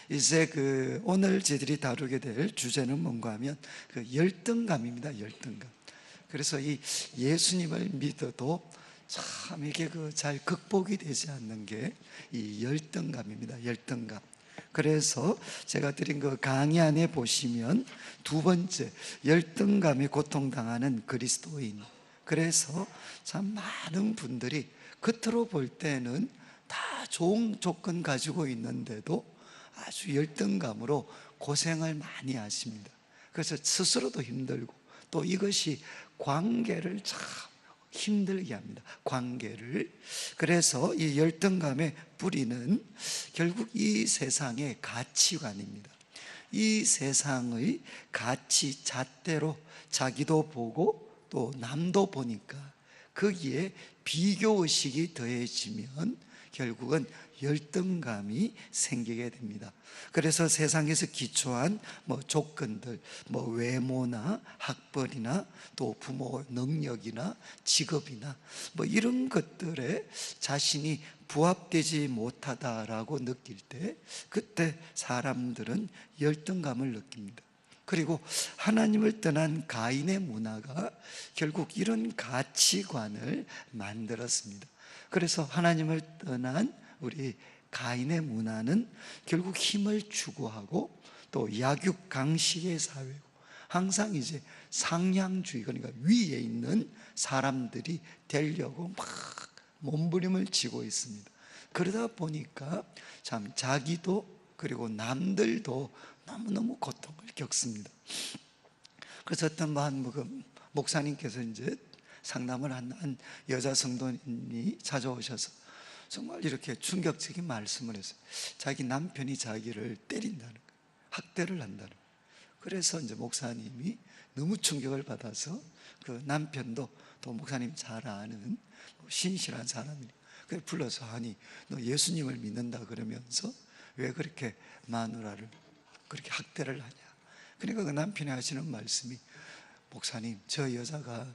이제 오늘 저희들이 다루게 될 주제는 뭔가 하면 열등감입니다. 열등감. 그래서 이 예수님을 믿어도 참 이게 잘 극복이 되지 않는 게 이 열등감입니다. 열등감. 그래서 제가 드린 강의 안에 보시면 두 번째, 열등감에 고통당하는 그리스도인. 그래서 참 많은 분들이 겉으로 볼 때는 다 좋은 조건 가지고 있는데도 아주 열등감으로 고생을 많이 하십니다. 그래서 스스로도 힘들고 또 이것이 관계를 참 힘들게 합니다. 관계를. 그래서 이 열등감의 뿌리는 결국 이 세상의 가치관입니다. 이 세상의 가치 잣대로 자기도 보고 또 남도 보니까 거기에 비교의식이 더해지면 결국은 열등감이 생기게 됩니다. 그래서 세상에서 기초한 조건들, 외모나 학벌이나 또 부모 능력이나 직업이나 이런 것들에 자신이 부합되지 못하다라고 느낄 때 그때 사람들은 열등감을 느낍니다. 그리고 하나님을 떠난 가인의 문화가 결국 이런 가치관을 만들었습니다. 그래서 하나님을 떠난 우리 가인의 문화는 결국 힘을 추구하고 또 약육강식의 사회고 항상 이제 상향주의, 그러니까 위에 있는 사람들이 되려고 막 몸부림을 치고 있습니다. 그러다 보니까 참 자기도 그리고 남들도 너무너무 고통을 겪습니다. 그래서 어떤 목사님께서 이제 상담을 한 여자 성도님이 찾아오셔서 정말 이렇게 충격적인 말씀을 했어요. 자기 남편이 자기를 때린다는 거예요. 학대를 한다는 거예요. 그래서 이제 목사님이 너무 충격을 받아서 그 남편도 또 목사님 잘 아는 신실한 사람이에요. 그래서 불러서 아니 너 예수님을 믿는다 그러면서 왜 그렇게 마누라를 그렇게 학대를 하냐. 그러니까 그 남편이 하시는 말씀이 목사님 저 여자가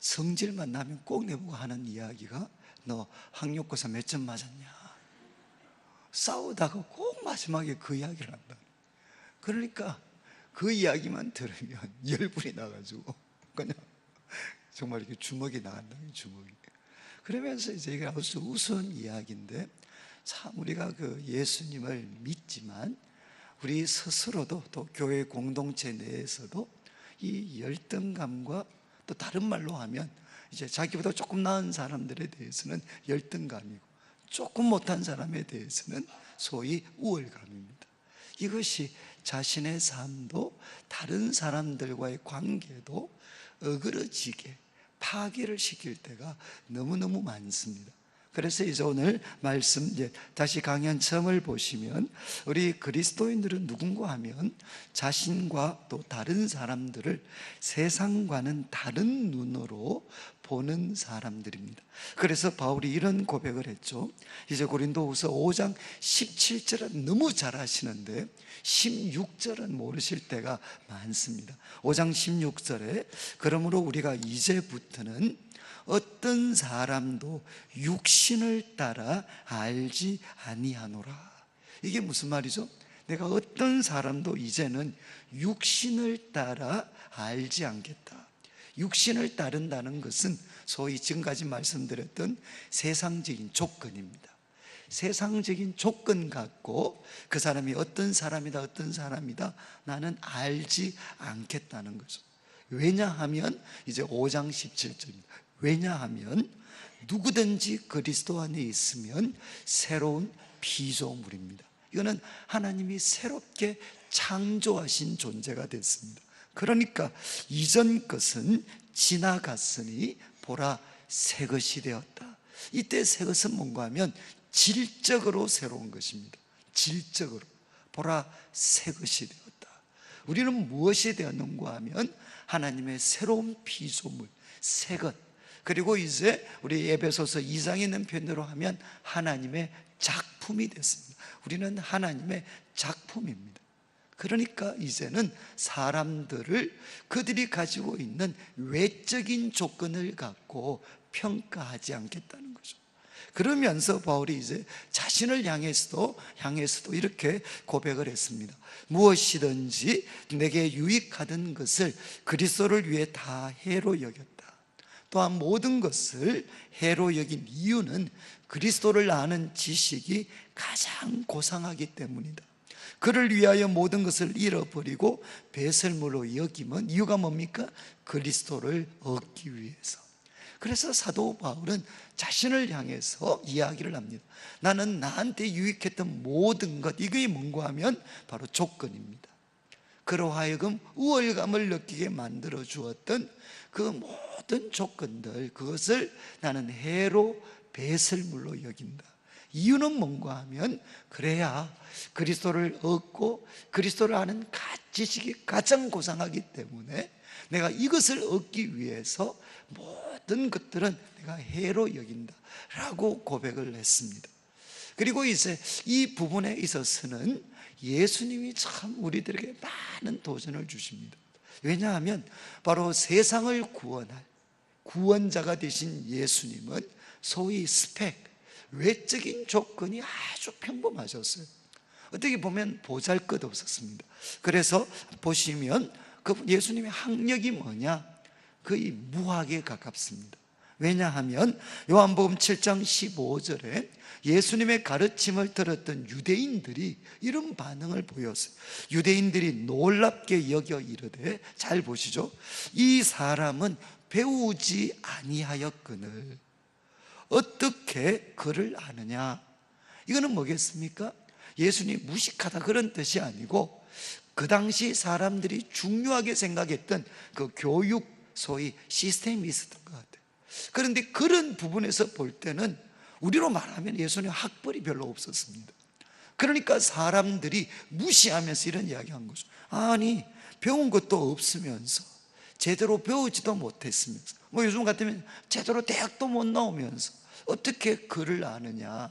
성질만 나면 꼭 내보고 하는 이야기가 너 학력고사 몇 점 맞았냐. 싸우다가 꼭 마지막에 그 이야기를 한다. 그러니까 그 이야기만 들으면 열불이 나가지고 그냥 정말 이렇게 주먹이 나간다. 주먹이. 그러면서 이제 이게 아주 우스운 이야기인데 참 우리가 예수님을 믿지만 우리 스스로도 또 교회 공동체 내에서도 이 열등감과 또 다른 말로 하면 이제 자기보다 조금 나은 사람들에 대해서는 열등감이고 조금 못한 사람에 대해서는 소위 우월감입니다. 이것이 자신의 삶도 다른 사람들과의 관계도 어그러지게 파괴를 시킬 때가 너무너무 많습니다. 그래서 이제 오늘 말씀 다시 강연 처음을 보시면 우리 그리스도인들은 누군가 하면 자신과 또 다른 사람들을 세상과는 다른 눈으로 보는 사람들입니다. 그래서 바울이 이런 고백을 했죠. 이제 고린도후서 5장 17절은 너무 잘 아시는데 16절은 모르실 때가 많습니다. 5장 16절에 그러므로 우리가 이제부터는 어떤 사람도 육신을 따라 알지 아니하노라. 이게 무슨 말이죠? 내가 어떤 사람도 이제는 육신을 따라 알지 않겠다. 육신을 따른다는 것은 소위 지금까지 말씀드렸던 세상적인 조건입니다. 세상적인 조건 갖고 그 사람이 어떤 사람이다 어떤 사람이다 나는 알지 않겠다는 거죠. 왜냐하면 이제 5장 17절입니다. 왜냐하면 누구든지 그리스도 안에 있으면 새로운 피조물입니다. 이거는 하나님이 새롭게 창조하신 존재가 됐습니다. 그러니까 이전 것은 지나갔으니 보라 새 것이 되었다. 이때 새 것은 뭔가 하면 질적으로 새로운 것입니다. 질적으로 보라 새 것이 되었다. 우리는 무엇이 되었는가 하면 하나님의 새로운 피조물, 새 것. 그리고 이제 우리 에베소서 2장에 있는 표현으로 하면 하나님의 작품이 됐습니다. 우리는 하나님의 작품입니다. 그러니까 이제는 사람들을 그들이 가지고 있는 외적인 조건을 갖고 평가하지 않겠다는 거죠. 그러면서 바울이 이제 자신을 향해서도 이렇게 고백을 했습니다. 무엇이든지 내게 유익하던 것을 그리스도를 위해 다 해로 여겼다. 또한 모든 것을 해로 여긴 이유는 그리스도를 아는 지식이 가장 고상하기 때문이다. 그를 위하여 모든 것을 잃어버리고 배설물로 여김은 이유가 뭡니까? 그리스도를 얻기 위해서. 그래서 사도 바울은 자신을 향해서 이야기를 합니다. 나는 나한테 유익했던 모든 것, 이게 뭔가 하면 바로 조건입니다. 그로 하여금 우월감을 느끼게 만들어 주었던 그 모든 조건들, 그것을 나는 해로 배설물로 여긴다. 이유는 뭔가 하면 그래야 그리스도를 얻고 그리스도를 아는 지식이 가장 고상하기 때문에 내가 이것을 얻기 위해서 모든 것들은 내가 해로 여긴다 라고 고백을 했습니다. 그리고 이제 이 부분에 있어서는 예수님이 참 우리들에게 많은 도전을 주십니다. 왜냐하면 바로 세상을 구원할 구원자가 되신 예수님은 소위 스펙, 외적인 조건이 아주 평범하셨어요. 어떻게 보면 보잘것없었습니다. 그래서 보시면 그 예수님의 학력이 뭐냐? 거의 무학에 가깝습니다. 왜냐하면 요한복음 7장 15절에 예수님의 가르침을 들었던 유대인들이 이런 반응을 보였어요. 유대인들이 놀랍게 여겨 이르되, 잘 보시죠. 이 사람은 배우지 아니하였거늘 어떻게 그를 아느냐? 이거는 뭐겠습니까? 예수님 무식하다 그런 뜻이 아니고 그 당시 사람들이 중요하게 생각했던 그 교육 소위 시스템이 있었던 것 같아요. 그런데 그런 부분에서 볼 때는 우리로 말하면 예수님 학벌이 별로 없었습니다. 그러니까 사람들이 무시하면서 이런 이야기한 거죠. 아니, 배운 것도 없으면서 제대로 배우지도 못했으면서 요즘 같으면 제대로 대학도 못 나오면서 어떻게 그를 아느냐?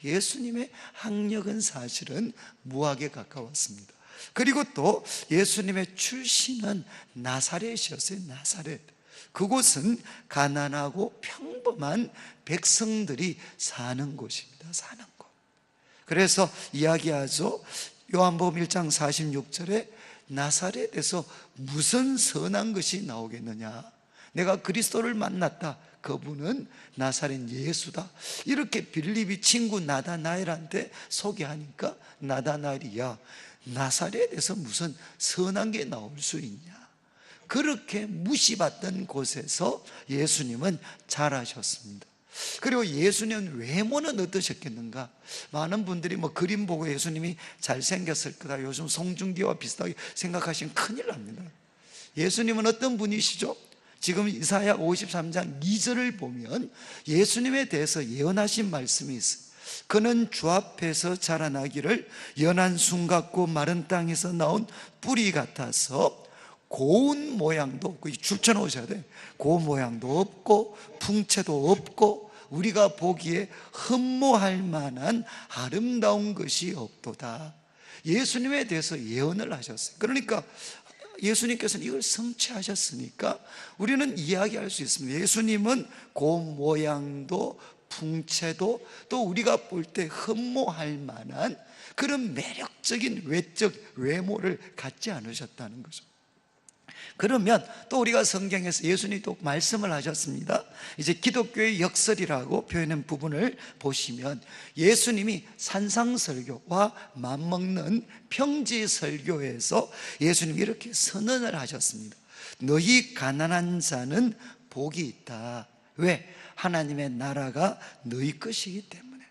예수님의 학력은 사실은 무학에 가까웠습니다. 그리고 또 예수님의 출신은 나사렛이었어요. 나사렛. 그곳은 가난하고 평범한 백성들이 사는 곳입니다. 사는 곳. 그래서 이야기하죠. 요한복음 1장 46절에 나사렛에서 무슨 선한 것이 나오겠느냐? 내가 그리스도를 만났다. 그분은 나사렛 예수다. 이렇게 빌립이 친구 나다나엘한테 소개하니까 나다나엘이 야, 나사렛에서 무슨 선한 게 나올 수 있냐? 그렇게 무시받던 곳에서 예수님은 자라셨습니다. 그리고 예수님 외모는 어떠셨겠는가? 많은 분들이 그림 보고 예수님이 잘생겼을 거다, 요즘 송중기와 비슷하게 생각하시면 큰일 납니다. 예수님은 어떤 분이시죠? 지금 이사야 53장 2절을 보면 예수님에 대해서 예언하신 말씀이 있어요. 그는 주 앞에서 자라나기를 연한 순 같고 마른 땅에서 나온 뿌리 같아서 고운 모양도 없고, 줄쳐 놓으셔야 돼요. 고운 모양도 없고 풍채도 없고 우리가 보기에 흠모할 만한 아름다운 것이 없도다. 예수님에 대해서 예언을 하셨어요. 그러니까 예수님께서는 이걸 성취하셨으니까 우리는 이야기할 수 있습니다. 예수님은 고운 모양도 풍채도 또 우리가 볼 때 흠모할 만한 그런 매력적인 외적 외모를 갖지 않으셨다는 거죠. 그러면 또 우리가 성경에서 예수님이 또 말씀을 하셨습니다. 이제 기독교의 역설이라고 표현한 부분을 보시면 예수님이 산상설교와 맞먹는 평지설교에서 예수님이 이렇게 선언을 하셨습니다. 너희 가난한 자는 복이 있다. 왜? 하나님의 나라가 너희 것이기 때문에.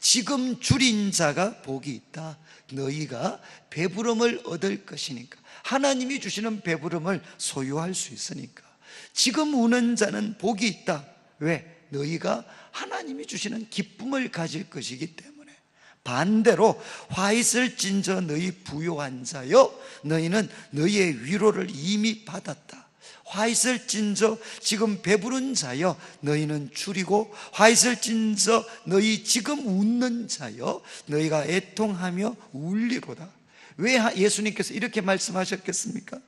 지금 줄인 자가 복이 있다. 너희가 배부름을 얻을 것이니까. 하나님이 주시는 배부름을 소유할 수 있으니까. 지금 우는 자는 복이 있다. 왜? 너희가 하나님이 주시는 기쁨을 가질 것이기 때문에. 반대로 화 있을 진저 너희 부요한 자여 너희는 너희의 위로를 이미 받았다. 화 있을 진저 지금 배부른 자여 너희는 줄이고, 화 있을 진저 너희 지금 웃는 자여 너희가 애통하며 울리로다. 왜 예수님께서 이렇게 말씀하셨겠습니까?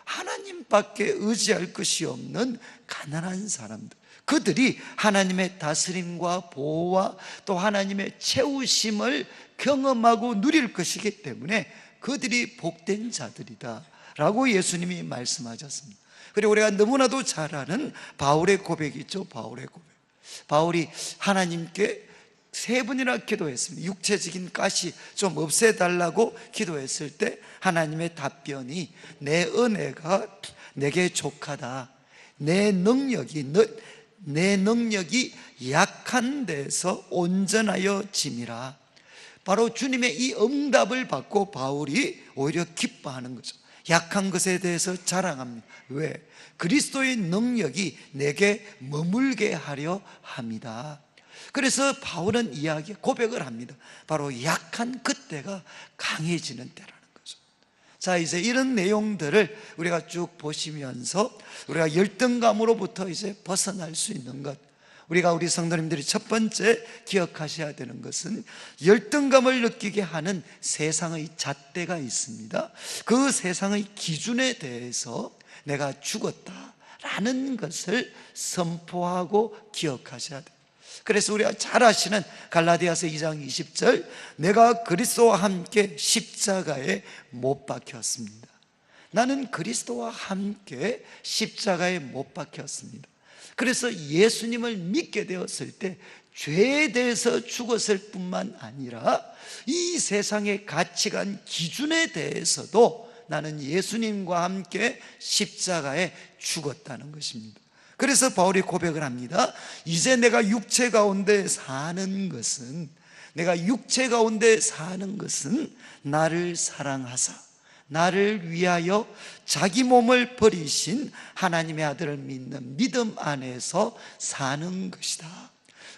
하나님밖에 의지할 것이 없는 가난한 사람들, 그들이 하나님의 다스림과 보호와 또 하나님의 채우심을 경험하고 누릴 것이기 때문에 그들이 복된 자들이다 라고 예수님이 말씀하셨습니다. 그리고 우리가 너무나도 잘 아는 바울의 고백이 있죠. 바울의 고백. 바울이 하나님께 3번이나 기도했습니다. 육체적인 가시 좀 없애달라고 기도했을 때 하나님의 답변이 내 은혜가 내게 족하다. 내 능력이 약한 데서 온전하여 짐이라. 바로 주님의 이 응답을 받고 바울이 오히려 기뻐하는 거죠. 약한 것에 대해서 자랑합니다. 왜? 그리스도의 능력이 내게 머물게 하려 합니다. 그래서 바울은 고백을 합니다. 바로 약한 그때가 강해지는 때라는 거죠. 자, 이제 이런 내용들을 우리가 쭉 보시면서 우리가 열등감으로부터 이제 벗어날 수 있는 것, 우리가 우리 성도님들이 첫 번째 기억하셔야 되는 것은 열등감을 느끼게 하는 세상의 잣대가 있습니다. 그 세상의 기준에 대해서 내가 죽었다라는 것을 선포하고 기억하셔야 돼요. 그래서 우리가 잘 아시는 갈라디아서 2장 20절, 내가 그리스도와 함께 십자가에 못 박혔습니다. 나는 그리스도와 함께 십자가에 못 박혔습니다. 그래서 예수님을 믿게 되었을 때 죄에 대해서 죽었을 뿐만 아니라 이 세상의 가치관 기준에 대해서도 나는 예수님과 함께 십자가에 죽었다는 것입니다. 그래서 바울이 고백을 합니다. 이제 내가 육체 가운데 사는 것은 나를 사랑하사 나를 위하여 자기 몸을 버리신 하나님의 아들을 믿는 믿음 안에서 사는 것이다.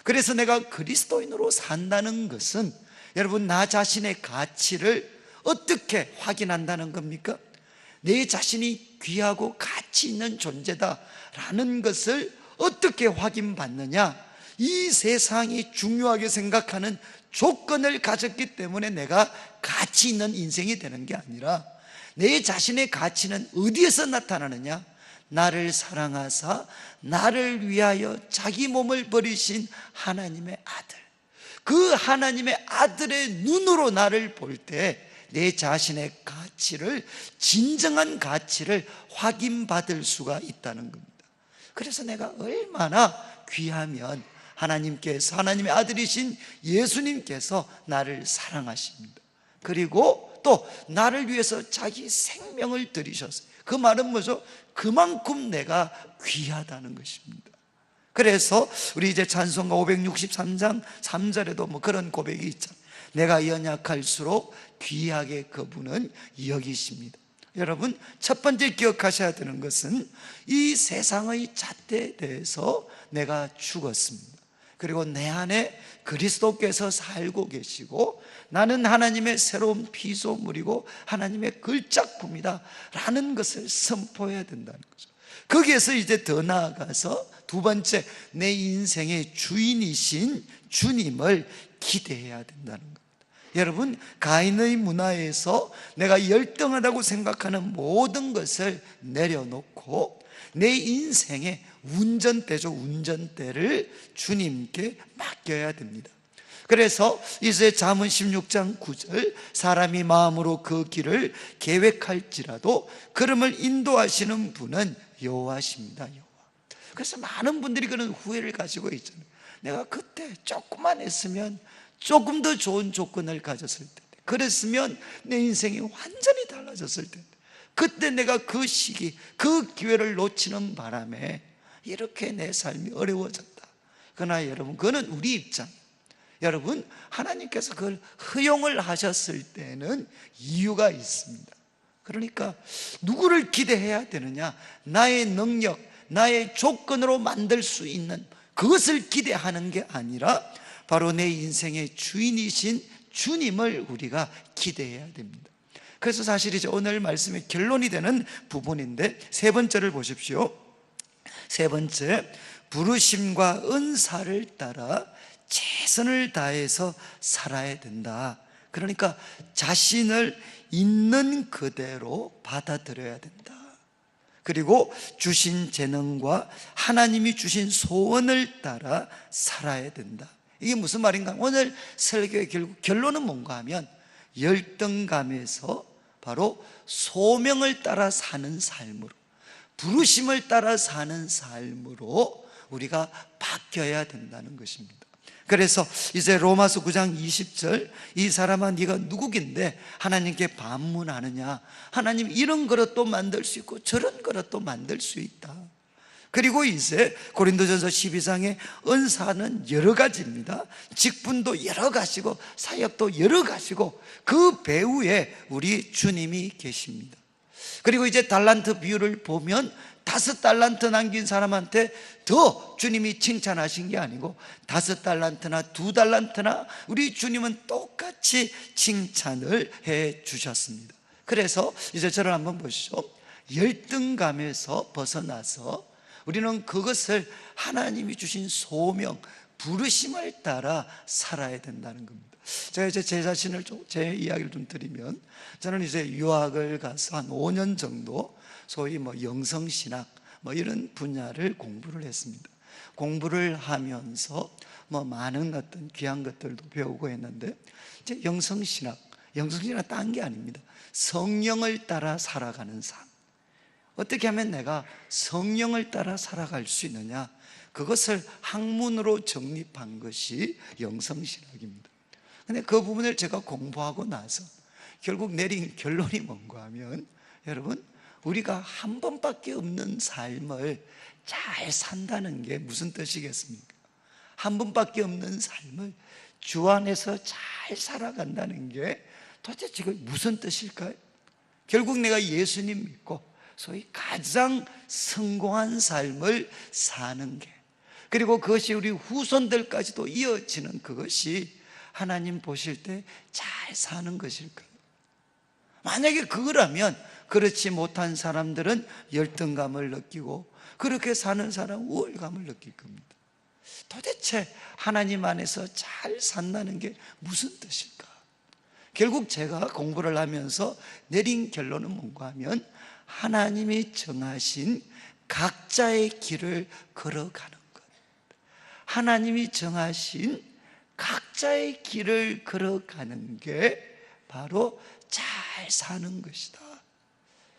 그래서 내가 그리스도인으로 산다는 것은 여러분, 나 자신의 가치를 어떻게 확인한다는 겁니까? 내 자신이 귀하고 가치 있는 존재다라는 것을 어떻게 확인받느냐? 이 세상이 중요하게 생각하는 조건을 가졌기 때문에 내가 가치 있는 인생이 되는 게 아니라 내 자신의 가치는 어디에서 나타나느냐? 나를 사랑하사 나를 위하여 자기 몸을 버리신 하나님의 아들, 그 하나님의 아들의 눈으로 나를 볼 때 내 자신의 가치를, 진정한 가치를 확인받을 수가 있다는 겁니다. 그래서 내가 얼마나 귀하면 하나님의 아들이신 예수님께서 나를 사랑하십니다. 그리고 또 나를 위해서 자기 생명을 들이셨어요. 그 말은 뭐죠? 그만큼 내가 귀하다는 것입니다. 그래서 우리 이제 찬송가 563장 3절에도 뭐 그런 고백이 있잖아요. 내가 연약할수록 귀하게 그분은 여기십니다. 여러분, 첫 번째 기억하셔야 되는 것은 이 세상의 잣대에 대해서 내가 죽었습니다. 그리고 내 안에 그리스도께서 살고 계시고 나는 하나님의 새로운 피조물이고 하나님의 걸작품이다 라는 것을 선포해야 된다는 거죠. 거기에서 이제 더 나아가서 두 번째, 내 인생의 주인이신 주님을 기대해야 된다는 겁니다. 여러분, 가인의 문화에서 내가 열등하다고 생각하는 모든 것을 내려놓고 내 인생의 운전대를 주님께 맡겨야 됩니다. 그래서 이제 잠언 16장 9절, 사람이 마음으로 그 길을 계획할지라도 걸음을 인도하시는 분은 여호와십니다. 여호와. 그래서 많은 분들이 그런 후회를 가지고 있잖아요. 내가 그때 조금만 했으면 조금 더 좋은 조건을 가졌을 텐데, 그랬으면 내 인생이 완전히 달라졌을 텐데, 그때 내가 그 시기, 그 기회를 놓치는 바람에 이렇게 내 삶이 어려워졌다. 그러나 여러분, 그거는 우리 입장. 여러분, 하나님께서 그걸 허용을 하셨을 때는 이유가 있습니다. 그러니까 누구를 기대해야 되느냐? 나의 능력, 나의 조건으로 만들 수 있는 그것을 기대하는 게 아니라 바로 내 인생의 주인이신 주님을 우리가 기대해야 됩니다. 그래서 사실 이제 오늘 말씀의 결론이 되는 부분인데, 세 번째를 보십시오. 세 번째, 부르심과 은사를 따라 최선을 다해서 살아야 된다. 그러니까 자신을 있는 그대로 받아들여야 된다. 그리고 주신 재능과 하나님이 주신 소원을 따라 살아야 된다. 이게 무슨 말인가? 오늘 설교의 결국 결론은 뭔가 하면 열등감에서 바로 소명을 따라 사는 삶으로, 부르심을 따라 사는 삶으로 우리가 바뀌어야 된다는 것입니다. 그래서 이제 로마서 9장 20절, 이 사람아 네가 누구긴데 하나님께 반문하느냐, 하나님 이런 그릇도 만들 수 있고 저런 그릇도 만들 수 있다. 그리고 이제 고린도전서 12장의 은사는 여러 가지입니다. 직분도 여러 가지고 사역도 여러 가지고 그 배후에 우리 주님이 계십니다. 그리고 이제 달란트 비유를 보면 5달란트 남긴 사람한테 더 주님이 칭찬하신 게 아니고 5달란트나 2달란트나 우리 주님은 똑같이 칭찬을 해 주셨습니다. 그래서 이제 저를 한번 보시죠. 열등감에서 벗어나서 우리는 그것을 하나님이 주신 소명, 부르심을 따라 살아야 된다는 겁니다. 제가 이제 제 자신을 제 이야기를 좀 드리면, 저는 이제 유학을 가서 한 5년 정도 소위 영성신학 이런 분야를 공부를 했습니다. 공부를 하면서 많은 어떤 귀한 것들도 배우고 했는데, 이제 영성신학 딴 게 아닙니다. 성령을 따라 살아가는 삶. 어떻게 하면 내가 성령을 따라 살아갈 수 있느냐, 그것을 학문으로 정립한 것이 영성신학입니다. 근데 그 부분을 제가 공부하고 나서 결국 내린 결론이 뭔가 하면, 여러분, 우리가 한 번밖에 없는 삶을 잘 산다는 게 무슨 뜻이겠습니까? 한 번밖에 없는 삶을 주 안에서 잘 살아간다는 게 도대체 그게 무슨 뜻일까요? 결국 내가 예수님 믿고 소위 가장 성공한 삶을 사는 게, 그리고 그것이 우리 후손들까지도 이어지는 그것이 하나님 보실 때 잘 사는 것일까요? 만약에 그거라면 그렇지 못한 사람들은 열등감을 느끼고, 그렇게 사는 사람은 우월감을 느낄 겁니다. 도대체 하나님 안에서 잘 산다는 게 무슨 뜻일까? 결국 제가 공부를 하면서 내린 결론은 뭔가 하면, 하나님이 정하신 각자의 길을 걸어가는 것, 하나님이 정하신 각자의 길을 걸어가는 게 바로 잘 사는 것이다.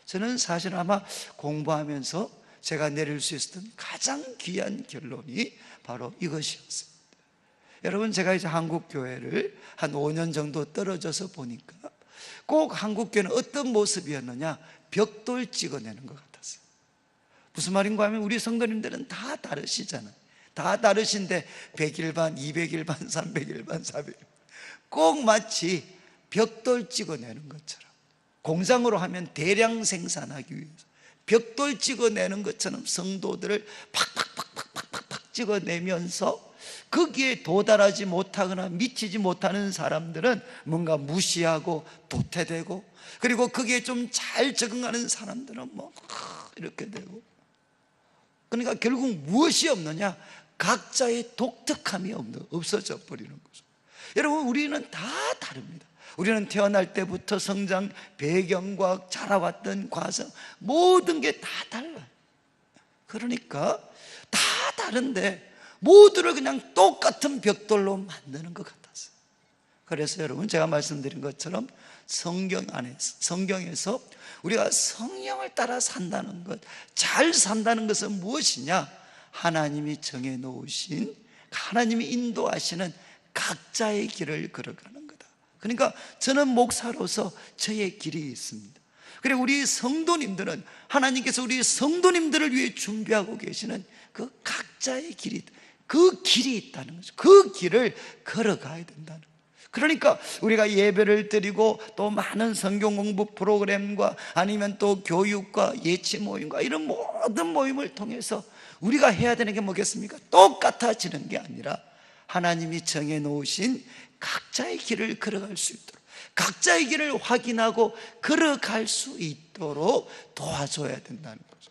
저는 사실 아마 공부하면서 제가 내릴 수 있었던 가장 귀한 결론이 바로 이것이었습니다. 여러분, 제가 이제 한국교회를 한 5년 정도 떨어져서 보니까 꼭 한국교회는 어떤 모습이었느냐, 벽돌 찍어내는 것 같았어요. 무슨 말인가 하면, 우리 성도님들은 다 다르시잖아요. 다 다르신데 100일 반, 200일 반, 300일 반, 400일 꼭 마치 벽돌 찍어내는 것처럼, 공장으로 하면 대량 생산하기 위해서 벽돌 찍어내는 것처럼 성도들을 팍팍팍팍팍팍 찍어내면서 거기에 도달하지 못하거나 미치지 못하는 사람들은 뭔가 무시하고 도태되고, 그리고 거기에 좀 잘 적응하는 사람들은 이렇게 되고, 그러니까 결국 무엇이 없느냐, 각자의 독특함이 없어져 버리는 거죠. 여러분, 우리는 다 다릅니다. 우리는 태어날 때부터 성장 배경과 자라왔던 과정, 모든 게 다 달라요. 그러니까 다 다른데 모두를 그냥 똑같은 벽돌로 만드는 것 같았어요. 그래서 여러분, 제가 말씀드린 것처럼 성경에서 우리가 성령을 따라 산다는 것, 잘 산다는 것은 무엇이냐? 하나님이 정해놓으신, 하나님이 인도하시는 각자의 길을 걸어가는 거다. 그러니까 저는 목사로서 저의 길이 있습니다. 그리고 우리 성도님들은 하나님께서 우리 성도님들을 위해 준비하고 계시는 그 각자의 길이, 그 길이 있다는 거죠. 그 길을 걸어가야 된다는 거죠. 그러니까 우리가 예배를 드리고 또 많은 성경 공부 프로그램과 아니면 또 교육과 예치 모임과 이런 모든 모임을 통해서 우리가 해야 되는 게 뭐겠습니까? 똑같아지는 게 아니라 하나님이 정해놓으신 각자의 길을 걸어갈 수 있도록, 각자의 길을 확인하고 걸어갈 수 있도록 도와줘야 된다는 거죠.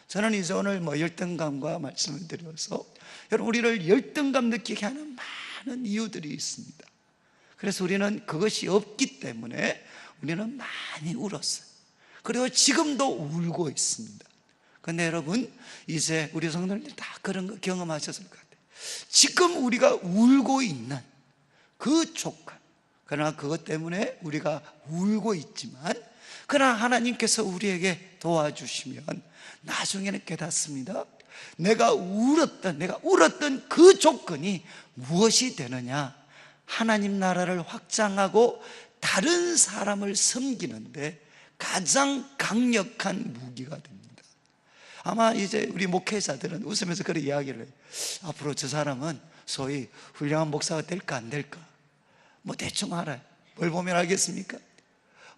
저는 이제 오늘 열등감과 말씀을 드려서 여러분, 우리를 열등감 느끼게 하는 많은 이유들이 있습니다. 그래서 우리는 그것이 없기 때문에 우리는 많이 울었어요. 그리고 지금도 울고 있습니다. 근데 여러분, 이제 우리 성도님들 다 그런 거 경험하셨을 것 같아요. 지금 우리가 울고 있는 그 조건, 그러나 그것 때문에 우리가 울고 있지만, 그러나 하나님께서 우리에게 도와주시면 나중에는 깨닫습니다. 내가 울었던 그 조건이 무엇이 되느냐? 하나님 나라를 확장하고 다른 사람을 섬기는데 가장 강력한 무기가 됩니다. 아마 이제 우리 목회자들은 웃으면서 그런 이야기를 해요. 앞으로 저 사람은 소위 훌륭한 목사가 될까 안 될까 뭐 대충 알아요. 뭘 보면 알겠습니까?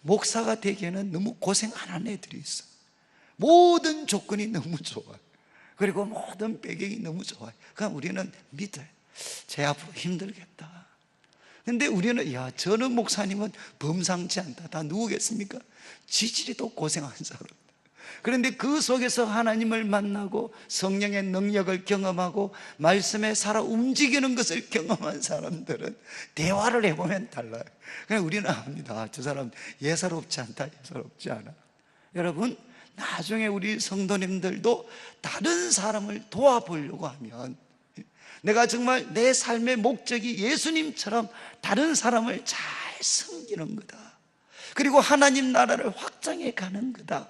목사가 되기에는 너무 고생 안 하는 애들이 있어. 모든 조건이 너무 좋아요. 그리고 모든 배경이 너무 좋아요. 그러니까 우리는 믿어요. 제 앞으로 힘들겠다. 근데 우리는 저는 목사님은 범상치 않다. 다 누구겠습니까? 지질이 더 고생한 사람. 그런데 그 속에서 하나님을 만나고 성령의 능력을 경험하고 말씀에 살아 움직이는 것을 경험한 사람들은 대화를 해보면 달라요. 그냥 우리는 압니다. 저 사람 예사롭지 않다, 예사롭지 않아. 여러분, 나중에 우리 성도님들도 다른 사람을 도와보려고 하면, 내가 정말 내 삶의 목적이 예수님처럼 다른 사람을 잘 섬기는 거다, 그리고 하나님 나라를 확장해 가는 거다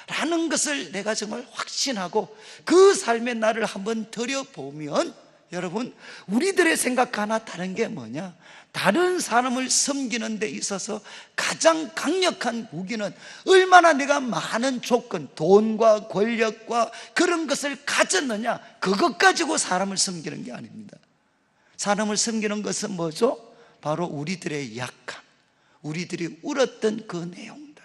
라는 것을 내가 정말 확신하고 그 삶의 나를 한번 들여보면, 여러분, 우리들의 생각 하나 다른 게 뭐냐? 다른 사람을 섬기는 데 있어서 가장 강력한 무기는 얼마나 내가 많은 조건, 돈과 권력과 그런 것을 가졌느냐, 그것 가지고 사람을 섬기는 게 아닙니다. 사람을 섬기는 것은 뭐죠? 바로 우리들의 약함, 우리들이 울었던 그 내용들,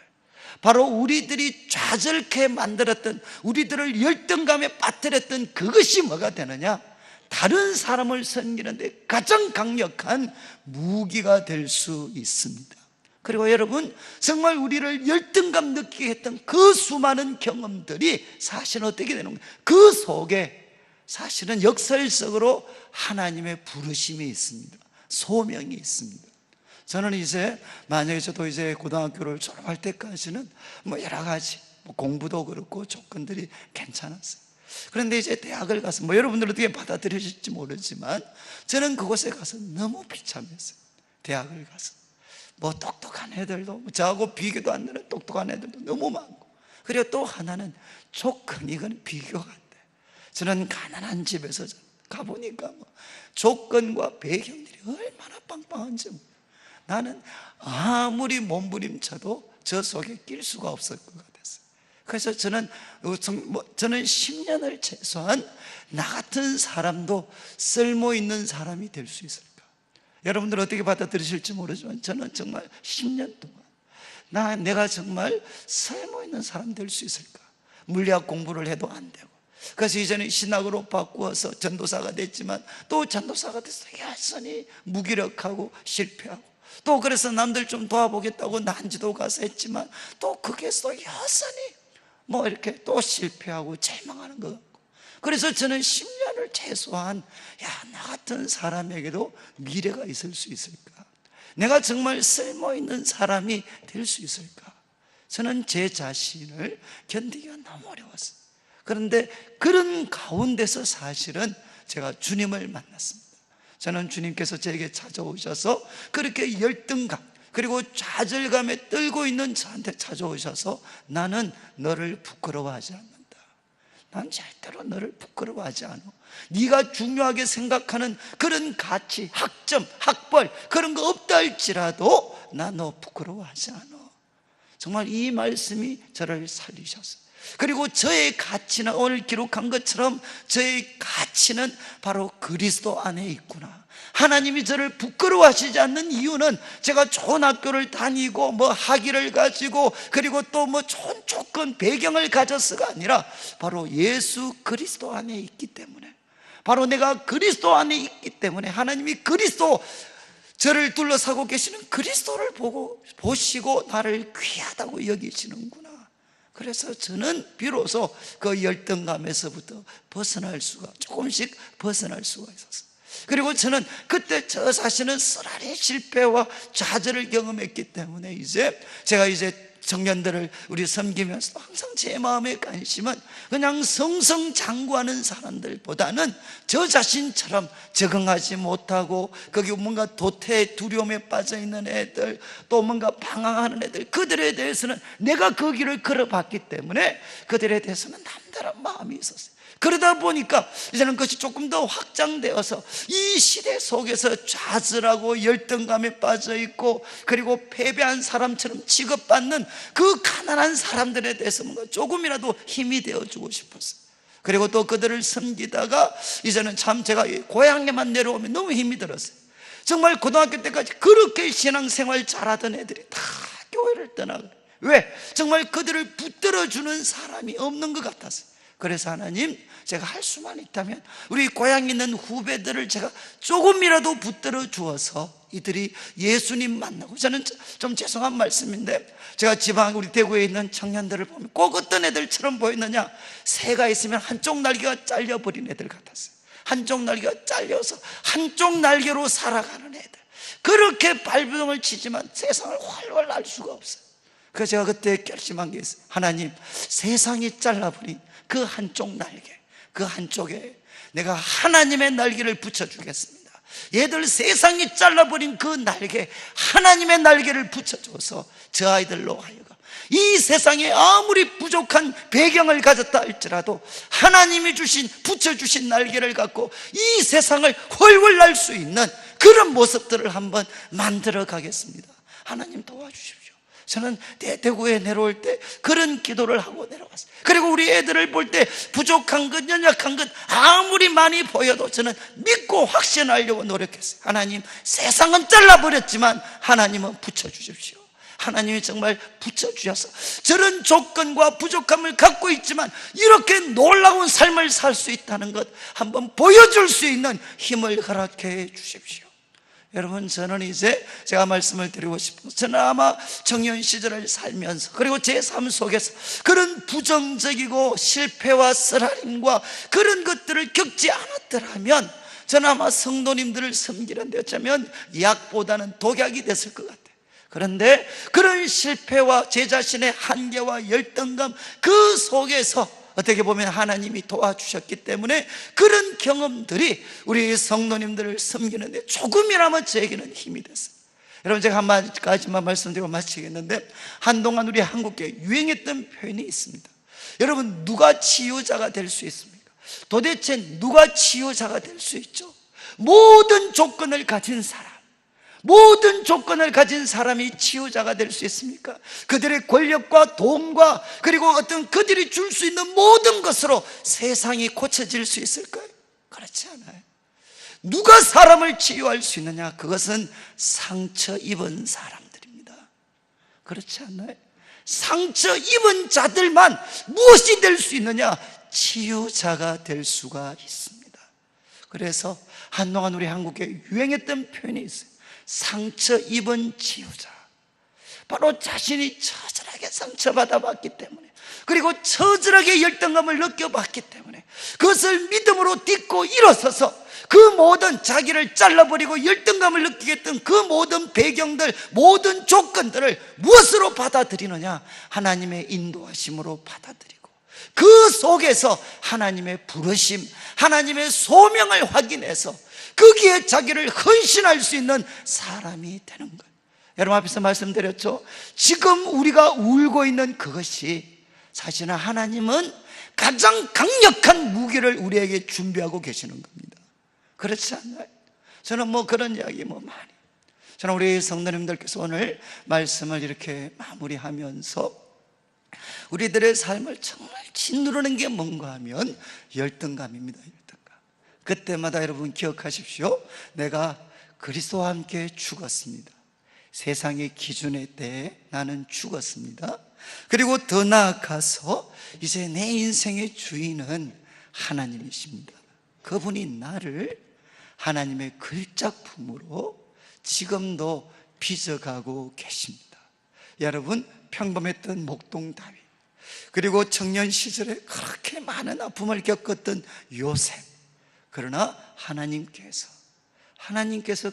바로 우리들이 좌절케 만들었던, 우리들을 열등감에 빠뜨렸던 그것이 뭐가 되느냐? 다른 사람을 섬기는데 가장 강력한 무기가 될 수 있습니다. 그리고 여러분, 정말 우리를 열등감 느끼게 했던 그 수많은 경험들이 사실은 어떻게 되는 거예요? 그 속에 사실은 역설적으로 하나님의 부르심이 있습니다. 소명이 있습니다. 저는 이제 만약에 저도 이제 고등학교를 졸업할 때까지는 뭐 여러 가지 공부도 그렇고 조건들이 괜찮았어요. 그런데 이제 대학을 가서 여러분들 어떻게 받아들이실지 모르지만 저는 그곳에 가서 너무 비참했어요. 대학을 가서 똑똑한 애들도, 저하고 비교도 안 되는 똑똑한 애들도 너무 많고, 그리고 또 하나는 조건이, 이건 비교가 안 돼. 저는 가난한 집에서 가보니까 조건과 배경들이 얼마나 빵빵한지 나는 아무리 몸부림쳐도 저 속에 낄 수가 없을 것 같았어요. 그래서 저는 10년을 최소한 나 같은 사람도 쓸모있는 사람이 될 수 있을까? 여러분들 어떻게 받아들이실지 모르지만 저는 정말 10년 동안 내가 정말 쓸모있는 사람 될 수 있을까? 물리학 공부를 해도 안 되고, 그래서 이제는 신학으로 바꾸어서 전도사가 됐지만 또 전도사가 돼서 여전히 무기력하고 실패하고, 또 그래서 남들 좀 도와보겠다고 난지도 가서 했지만 또 그게 또 여전히 이렇게 또 실패하고 절망하는 것 같고, 그래서 저는 10년을 최소한 나 같은 사람에게도 미래가 있을 수 있을까? 내가 정말 쓸모있는 사람이 될 수 있을까? 저는 제 자신을 견디기가 너무 어려웠어요. 그런데 그런 가운데서 사실은 제가 주님을 만났습니다. 저는 주님께서 제게 찾아오셔서 그렇게 열등감 그리고 좌절감에 떨고 있는 저한테 찾아오셔서, 나는 너를 부끄러워하지 않는다. 난 절대로 너를 부끄러워하지 않아. 네가 중요하게 생각하는 그런 가치, 학점, 학벌 그런 거 없다 할지라도 나 너 부끄러워하지 않아. 정말 이 말씀이 저를 살리셨어요. 그리고 저의 가치는 오늘 기록한 것처럼 저의 가치는 바로 그리스도 안에 있구나. 하나님이 저를 부끄러워하시지 않는 이유는 제가 좋은 학교를 다니고 학위를 가지고 그리고 또 좋은 조건 배경을 가졌어가 아니라 바로 예수 그리스도 안에 있기 때문에, 바로 내가 그리스도 안에 있기 때문에 하나님이 그리스도, 저를 둘러싸고 계시는 그리스도를 보시고 나를 귀하다고 여기시는구나. 그래서 저는 비로소 그 열등감에서부터 벗어날 수가, 조금씩 벗어날 수가 있었어요. 그리고 저는 그때 저 자신은 쓰라린 실패와 좌절을 경험했기 때문에 제가 청년들을 우리 섬기면서 항상 제 마음의 관심은 그냥 성성장구하는 사람들보다는 저 자신처럼 적응하지 못하고 거기 뭔가 도태 두려움에 빠져 있는 애들, 또 뭔가 방황하는 애들, 그들에 대해서는 내가 그 길을 걸어봤기 때문에 그들에 대해서는 남다른 마음이 있었어요. 그러다 보니까 이제는 그것이 조금 더 확장되어서 이 시대 속에서 좌절하고 열등감에 빠져 있고, 그리고 패배한 사람처럼 취급받는 그 가난한 사람들에 대해서 뭔가 조금이라도 힘이 되어주고 싶었어요. 그리고 또 그들을 섬기다가 이제는 참 제가 고향에만 내려오면 너무 힘이 들었어요. 정말 고등학교 때까지 그렇게 신앙생활 잘하던 애들이 다 교회를 떠나고, 왜? 정말 그들을 붙들어주는 사람이 없는 것 같았어요. 그래서 하나님, 제가 할 수만 있다면 우리 고향에 있는 후배들을 제가 조금이라도 붙들어 주어서 이들이 예수님 만나고, 저는 좀 죄송한 말씀인데 제가 지방 우리 대구에 있는 청년들을 보면 꼭 어떤 애들처럼 보이느냐, 새가 있으면 한쪽 날개가 잘려버린 애들 같았어요. 한쪽 날개가 잘려서 한쪽 날개로 살아가는 애들, 그렇게 발버둥을 치지만 세상을 활활 알 수가 없어요. 그래서 제가 그때 결심한 게 있어요. 하나님, 세상이 잘라버린 그 한쪽 날개, 그 한쪽에 내가 하나님의 날개를 붙여주겠습니다. 얘들 세상이 잘라버린 그 날개, 하나님의 날개를 붙여줘서 저 아이들로 하여금 이 세상에 아무리 부족한 배경을 가졌다 할지라도 하나님이 주신, 붙여주신 날개를 갖고 이 세상을 훨훨 날 수 있는 그런 모습들을 한번 만들어 가겠습니다. 하나님 도와주십시오. 저는 대구에 내려올 때 그런 기도를 하고 내려왔어요. 그리고 우리 애들을 볼 때 부족한 것, 연약한 것 아무리 많이 보여도 저는 믿고 확신하려고 노력했어요. 하나님, 세상은 잘라버렸지만 하나님은 붙여주십시오. 하나님이 정말 붙여주셔서 저런 조건과 부족함을 갖고 있지만 이렇게 놀라운 삶을 살 수 있다는 것 한번 보여줄 수 있는 힘을 허락해 주십시오. 여러분, 저는 이제 제가 말씀을 드리고 싶어요. 저는 아마 청년 시절을 살면서, 그리고 제 삶 속에서 그런 부정적이고 실패와 쓰라림과 그런 것들을 겪지 않았더라면 저는 아마 성도님들을 섬기는데 어쩌면 약보다는 독약이 됐을 것 같아요. 그런데 그런 실패와 제 자신의 한계와 열등감, 그 속에서 어떻게 보면 하나님이 도와주셨기 때문에 그런 경험들이 우리 성도님들을 섬기는데 조금이나마 저에게는 힘이 됐어요. 여러분, 제가 한 가지만 말씀드리고 마치겠는데, 한동안 우리 한국에 유행했던 표현이 있습니다. 여러분, 누가 치유자가 될 수 있습니까? 도대체 누가 치유자가 될 수 있죠? 모든 조건을 가진 사람, 모든 조건을 가진 사람이 치유자가 될 수 있습니까? 그들의 권력과 돈과 그리고 어떤 그들이 줄 수 있는 모든 것으로 세상이 고쳐질 수 있을까요? 그렇지 않아요. 누가 사람을 치유할 수 있느냐? 그것은 상처 입은 사람들입니다. 그렇지 않나요? 상처 입은 자들만 무엇이 될 수 있느냐? 치유자가 될 수가 있습니다. 그래서 한동안 우리 한국에 유행했던 표현이 있어요. 상처 입은 치유자. 바로 자신이 처절하게 상처받아 봤기 때문에, 그리고 처절하게 열등감을 느껴봤기 때문에 그것을 믿음으로 딛고 일어서서 그 모든 자기를 잘라버리고 열등감을 느끼게 했던 그 모든 배경들, 모든 조건들을 무엇으로 받아들이느냐? 하나님의 인도하심으로 받아들이고 그 속에서 하나님의 부르심, 하나님의 소명을 확인해서 거기에 자기를 헌신할 수 있는 사람이 되는 것. 여러분 앞에서 말씀드렸죠. 지금 우리가 울고 있는 그것이 사실은 하나님은 가장 강력한 무기를 우리에게 준비하고 계시는 겁니다. 그렇지 않나요? 저는 그런 이야기 많이, 저는 우리 성도님들께서 오늘 말씀을 이렇게 마무리하면서 우리들의 삶을 정말 짓누르는 게 뭔가 하면 열등감입니다. 그때마다 여러분 기억하십시오. 내가 그리스도와 함께 죽었습니다. 세상의 기준에 대해 나는 죽었습니다. 그리고 더 나아가서 이제 내 인생의 주인은 하나님이십니다. 그분이 나를 하나님의 글작품으로 지금도 빚어가고 계십니다. 여러분, 평범했던 목동 다윗, 그리고 청년 시절에 그렇게 많은 아픔을 겪었던 요셉, 그러나 하나님께서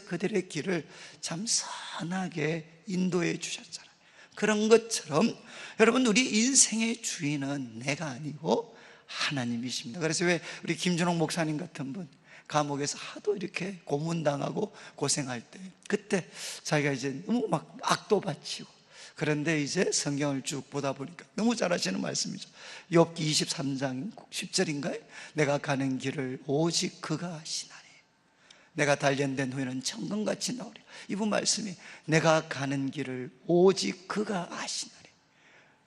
그들의 길을 참 선하게 인도해 주셨잖아요. 그런 것처럼 여러분, 우리 인생의 주인은 내가 아니고 하나님이십니다. 그래서 왜 우리 김준홍 목사님 같은 분 감옥에서 하도 이렇게 고문당하고 고생할 때, 그때 자기가 이제 너무 막 악도 바치고, 그런데 이제 성경을 쭉 보다 보니까 너무 잘 하시는 말씀이죠. 욥기 23장 10절인가요? 내가 가는 길을 오직 그가 아시나니 내가 단련된 후에는 천금같이 나오리라. 이분 말씀이 내가 가는 길을 오직 그가 아시나니.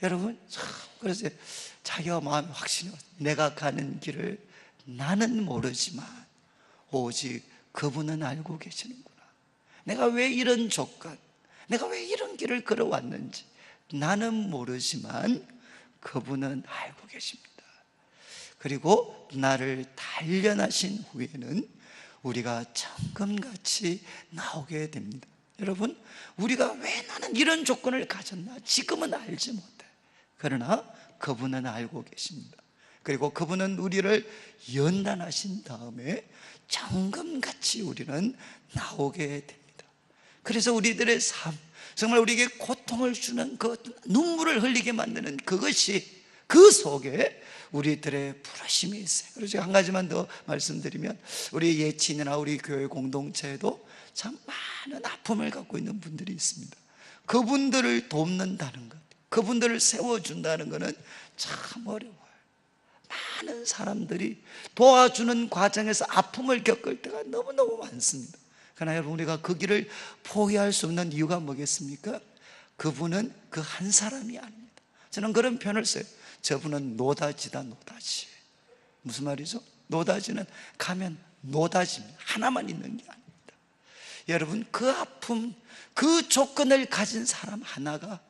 여러분, 참, 그래서 자기가 마음에 확신이 왔어요. 내가 가는 길을 나는 모르지만 오직 그분은 알고 계시는구나. 내가 왜 이런 조건, 내가 왜 이런 길을 걸어왔는지 나는 모르지만 그분은 알고 계십니다. 그리고 나를 단련하신 후에는 우리가 천금같이 나오게 됩니다. 여러분, 우리가 왜 나는 이런 조건을 가졌나 지금은 알지 못해. 그러나 그분은 알고 계십니다. 그리고 그분은 우리를 연단하신 다음에 천금같이 우리는 나오게 됩니다. 그래서 우리들의 삶, 정말 우리에게 고통을 주는 그 눈물을 흘리게 만드는 그것이, 그 속에 우리들의 부르심이 있어요. 그래서 제가 한 가지만 더 말씀드리면, 우리 예친이나 우리 교회 공동체에도 참 많은 아픔을 갖고 있는 분들이 있습니다. 그분들을 돕는다는 것, 그분들을 세워준다는 것은 참 어려워요. 많은 사람들이 도와주는 과정에서 아픔을 겪을 때가 너무너무 많습니다. 그러나 여러분, 우리가 그 길을 포기할 수 없는 이유가 뭐겠습니까? 그분은 그 한 사람이 아닙니다. 저는 그런 표현을 써요. 저분은 노다지다, 노다지. 무슨 말이죠? 노다지는 가면 노다지입니다. 하나만 있는 게 아닙니다. 여러분, 그 아픔, 그 조건을 가진 사람 하나가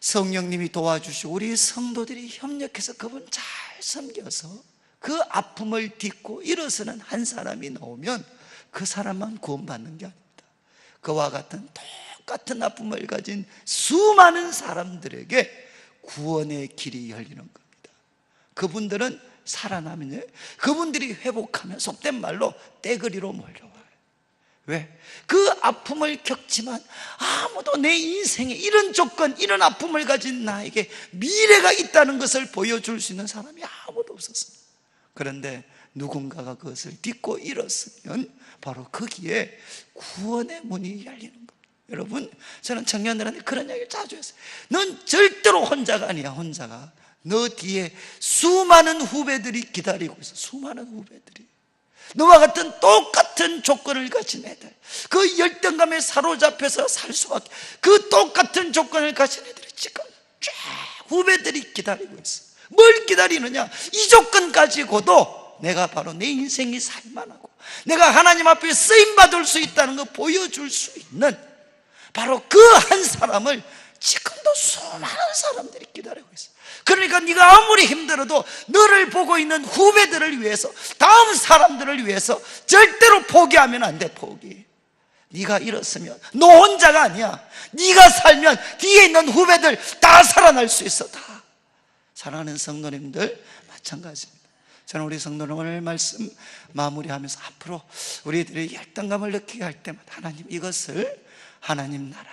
성령님이 도와주시고 우리 성도들이 협력해서 그분 잘 섬겨서 그 아픔을 딛고 일어서는 한 사람이 나오면 그 사람만 구원받는 게 아닙니다. 그와 같은 똑같은 아픔을 가진 수많은 사람들에게 구원의 길이 열리는 겁니다. 그분들은 살아나면요, 그분들이 회복하면 속된 말로 떼거리로 몰려와요. 왜? 그 아픔을 겪지만 아무도 내 인생에 이런 조건, 이런 아픔을 가진 나에게 미래가 있다는 것을 보여줄 수 있는 사람이 아무도 없었습니다. 그런데 누군가가 그것을 딛고 일었으면 바로 거기에 구원의 문이 열리는 겁니다. 여러분, 저는 청년들한테 그런 이야기를 자주 했어요. 넌 절대로 혼자가 아니야. 혼자가 너 뒤에 수많은 후배들이 기다리고 있어. 수많은 후배들이 너와 같은 똑같은 조건을 가진 애들, 그 열등감에 사로잡혀서 살 수밖에, 그 똑같은 조건을 가진 애들이 지금 쫙 후배들이 기다리고 있어. 뭘 기다리느냐? 이 조건 가지고도 내가 바로 내 인생이 살만하고 내가 하나님 앞에 쓰임받을 수 있다는 거 보여줄 수 있는 바로 그 한 사람을 지금도 수많은 사람들이 기다리고 있어. 그러니까 네가 아무리 힘들어도 너를 보고 있는 후배들을 위해서, 다음 사람들을 위해서 절대로 포기하면 안 돼. 포기. 네가 일었으면 너 혼자가 아니야. 네가 살면 뒤에 있는 후배들 다 살아날 수 있어. 다. 사랑하는 성도님들 마찬가지입니다. 저는 우리 성도님 오늘 말씀 마무리하면서 앞으로 우리들이 열등감을 느끼게 할 때마다 하나님, 이것을 하나님 나라,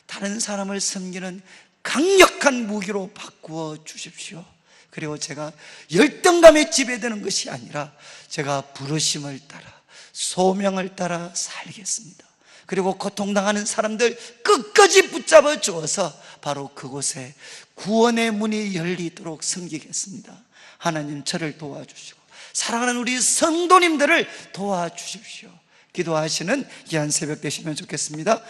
다른 사람을 섬기는 강력한 무기로 바꾸어 주십시오. 그리고 제가 열등감에 지배되는 것이 아니라 제가 부르심을 따라, 소명을 따라 살겠습니다. 그리고 고통당하는 사람들 끝까지 붙잡아 주어서 바로 그곳에 구원의 문이 열리도록 섬기겠습니다. 하나님, 저를 도와주시고 사랑하는 우리 성도님들을 도와주십시오. 기도하시는 귀한 새벽 되시면 좋겠습니다.